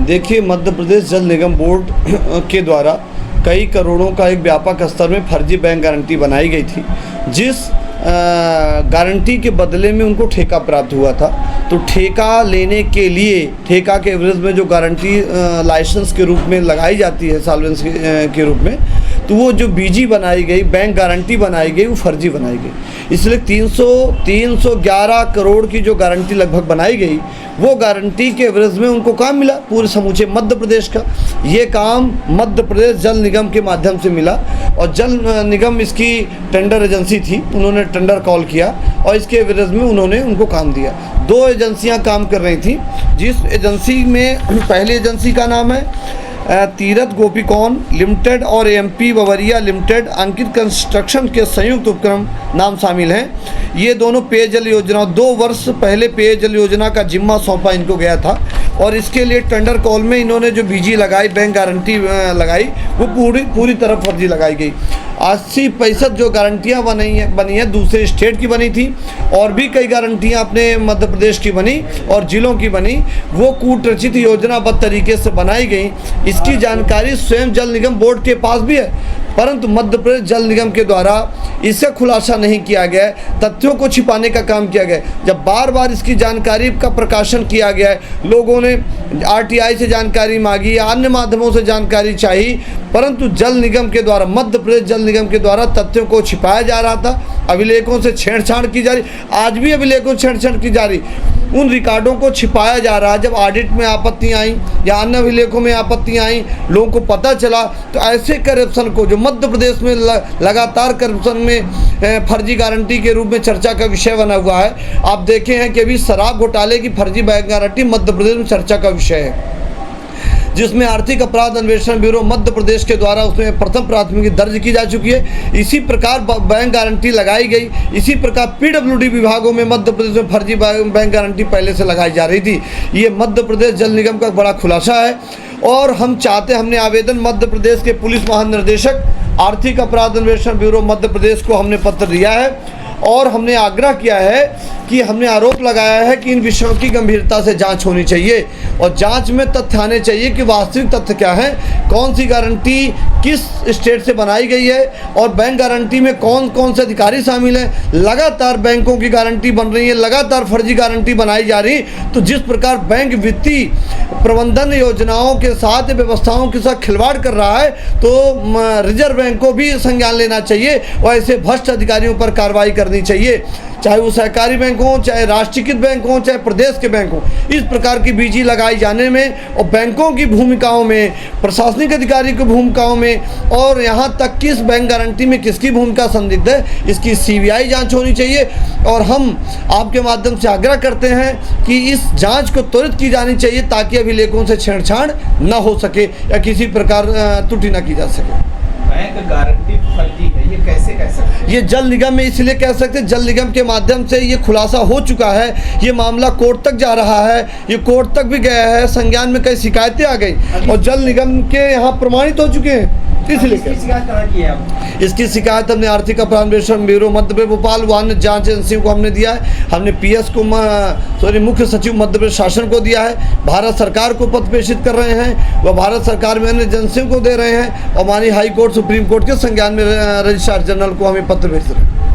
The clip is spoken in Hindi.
देखिए, मध्य प्रदेश जल निगम बोर्ड के द्वारा कई करोड़ों का एक व्यापक स्तर में फर्जी बैंक गारंटी बनाई गई थी, जिस गारंटी के बदले में उनको ठेका प्राप्त हुआ था। तो ठेका लेने के लिए ठेका के एवरेज में जो गारंटी लाइसेंस के रूप में लगाई जाती है, सॉल्वेंस के रूप में, तो वो जो बीजी बनाई गई, बैंक गारंटी बनाई गई, वो फर्जी बनाई गई। इसलिए 311 करोड़ की जो गारंटी लगभग बनाई गई, वो गारंटी के एवरेज में उनको काम मिला पूरे समूचे मध्य प्रदेश का। ये काम मध्य प्रदेश जल निगम के माध्यम से मिला और जल निगम इसकी टेंडर एजेंसी थी, उन्होंने टेंडर कॉल किया और इसके एवरेज में उन्होंने उनको काम दिया। 2 एजेंसियां काम कर रही थी, जिस एजेंसी में पहली एजेंसी का नाम है तीरथ गोपीकौन लिमिटेड और एमपी बवरिया लिमिटेड अंकित कंस्ट्रक्शन के संयुक्त उपक्रम नाम शामिल हैं। ये दोनों पेयजल योजना 2 वर्ष पहले पेयजल योजना का जिम्मा सौंपा इनको गया था और इसके लिए टेंडर कॉल में इन्होंने जो बीजी लगाई, बैंक गारंटी लगाई, वो पूरी तरह फर्जी लगाई गई। 80% जो गारंटियाँ बनी है दूसरे स्टेट की बनी थी और भी कई गारंटियाँ अपने मध्य प्रदेश की बनी और जिलों की बनी, वो कूटरचित योजनाबद्ध तरीके से बनाई गई। इसकी जानकारी स्वयं जल निगम बोर्ड के पास भी है, परंतु मध्य प्रदेश जल निगम के द्वारा इसका खुलासा नहीं किया गया, तथ्यों को छिपाने का काम किया गया। जब बार बार इसकी जानकारी का प्रकाशन किया गया है, लोगों ने आरटीआई से जानकारी मांगी या अन्य माध्यमों से जानकारी चाहिए, परंतु जल निगम के द्वारा, मध्य प्रदेश जल निगम के द्वारा तथ्यों को छिपाया जा रहा था, अभिलेखों से छेड़छाड़ की जा रही, आज भी अभिलेखों से छेड़छाड़ की जा रही, उन रिकॉर्डों को छिपाया जा रहा है। जब ऑडिट में आपत्तियाँ आई या अन्य अभिलेखों में आपत्तियाँ आई, लोगों को पता चला, तो ऐसे करप्शन को जो मध्य प्रदेश में लगातार करप्शन में फर्जी गारंटी के रूप में चर्चा का विषय बना हुआ है। आप देखे हैं कि अभी शराब घोटाले की फर्जी बैंक गारंटी मध्य प्रदेश में चर्चा का विषय है, जिसमें आर्थिक अपराध अन्वेषण ब्यूरो मध्य प्रदेश के द्वारा उसमें प्रथम प्राथमिकी दर्ज की जा चुकी है। इसी प्रकार बैंक गारंटी लगाई गई, इसी प्रकार पीडब्ल्यूडी विभागों में मध्य प्रदेश में फर्जी बैंक गारंटी पहले से लगाई जा रही थी। ये मध्य प्रदेश जल निगम का बड़ा खुलासा है और हमने आवेदन मध्य प्रदेश के पुलिस महानिदेशक आर्थिक अपराध अन्वेषण ब्यूरो मध्य प्रदेश को हमने पत्र दिया है और हमने आग्रह किया है कि हमने आरोप लगाया है कि इन विषयों की गंभीरता से जांच होनी चाहिए और जांच में तथ्य आने चाहिए कि वास्तविक तथ्य क्या है, कौन सी गारंटी किस स्टेट से बनाई गई है और बैंक गारंटी में कौन कौन से अधिकारी शामिल हैं। लगातार बैंकों की गारंटी बन रही है, लगातार फर्जी गारंटी बनाई जा रही। तो जिस प्रकार बैंक वित्तीय प्रबंधन योजनाओं के साथ, व्यवस्थाओं के साथ खिलवाड़ कर रहा है, तो रिजर्व बैंक को भी संज्ञान लेना चाहिए और ऐसे भ्रष्ट अधिकारियों पर कार्रवाई करनी चाहिए, चाहे वो सहकारी बैंक हो, चाहे राष्ट्रीयकृत बैंक हो, चाहे प्रदेश के बैंक हो। इस प्रकार की बीजी लगाई जाने में और बैंकों की भूमिकाओं में, प्रशासनिक अधिकारी की भूमिकाओं में और यहाँ तक कि इस बैंक गारंटी में किसकी भूमिका संदिग्ध है, इसकी सीबीआई जांच होनी चाहिए। और हम आपके माध्यम से आग्रह करते हैं कि इस जांच को त्वरित की जानी चाहिए ताकि अभिलेखों से छेड़छाड़ न हो सके या किसी प्रकार त्रुटि न की जा सके। बैंक गारंटी फर्जी है, ये कैसे कह सकते हैं? ये जल निगम में इसलिए कह सकते हैं, जल निगम के माध्यम से ये खुलासा हो चुका है, ये मामला कोर्ट तक जा रहा है, ये कोर्ट तक भी गया है, संज्ञान में कई शिकायतें आ गई और जल निगम के यहाँ प्रमाणित हो चुके हैं। इसलिए शिकायत कहाँ की है आप? इसकी शिकायत हमने आर्थिक अपराध अन्वेषण ब्यूरो मध्य प्रदेश भोपाल व अन्य जांच एजेंसियों को हमने दिया है। हमने पीएस को मुख्य सचिव मध्य प्रदेश शासन को दिया है, भारत सरकार को पत्र प्रेषित कर रहे हैं, वह भारत सरकार में अन्य एजेंसियों को दे रहे हैं और माननीय हाई कोर्ट, सुप्रीम कोर्ट के संज्ञान में रजिस्ट्रार जनरल को हमें पत्र भेज रहे हैं।